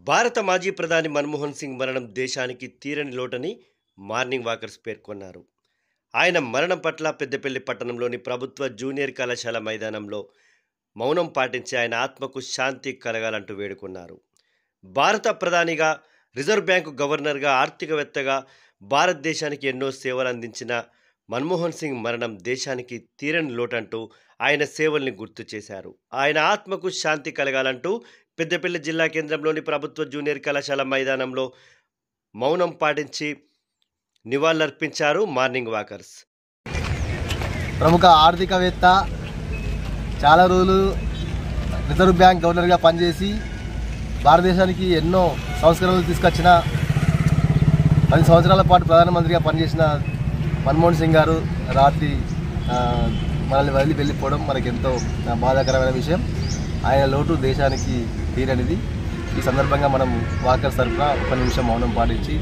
భారత మాజీ ప్రధాని మన్మోహన్ సింగ్ మరణం దేశానికి తీరని లోటని మార్నింగ్ వాకర్స్ పేర్కొన్నారు. ఆయన మరణం పట్ల పెద్దపల్లి పట్టణంలోని ప్రభుత్వ జూనియర్ కళాశాల మైదానంలో మౌనం పాటించి ఆయన ఆత్మకు శాంతి కలగాలంటూ వేడుకున్నారు. భారత ప్రధానిగా, రిజర్వ్ బ్యాంకు గవర్నర్గా, ఆర్థికవేత్తగా భారతదేశానికి ఎన్నో సేవలు అందించిన మన్మోహన్ సింగ్ మరణం దేశానికి తీరని లోటంటూ ఆయన సేవల్ని గుర్తు చేశారు. ఆయన ఆత్మకు శాంతి కలగాలంటూ పెద్దపల్లి జిల్లా కేంద్రంలోని ప్రభుత్వ జూనియర్ కళాశాల మైదానంలో మౌనం పాటించి నివాళులర్పించారు మార్నింగ్ వాకర్స్. ప్రముఖ ఆర్థికవేత్త, చాలా రోజులు రిజర్వ్ బ్యాంక్ గవర్నర్గా పనిచేసి భారతదేశానికి ఎన్నో సంస్కరణలు తీసుకొచ్చిన, 10 సంవత్సరాల పాటు ప్రధానమంత్రిగా పనిచేసిన మన్మోహన్ సింగ్ గారు రాత్రి మనల్ని వదిలి వెళ్ళిపోవడం మనకెంతో బాధాకరమైన విషయం. ఆయన లోటు దేశానికి తీరనిది. ఈ సందర్భంగా మనం వాకర్స్ తరఫున 1 నిమిషం మౌనం పాటించి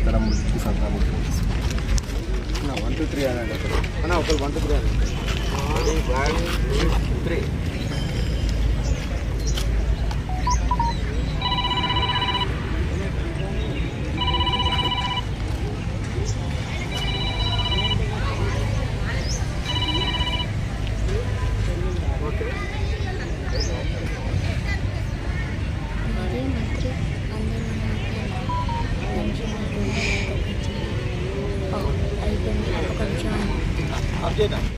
తన మృతికి సంతాపం. 1 2 3 అనండి. 1 2 3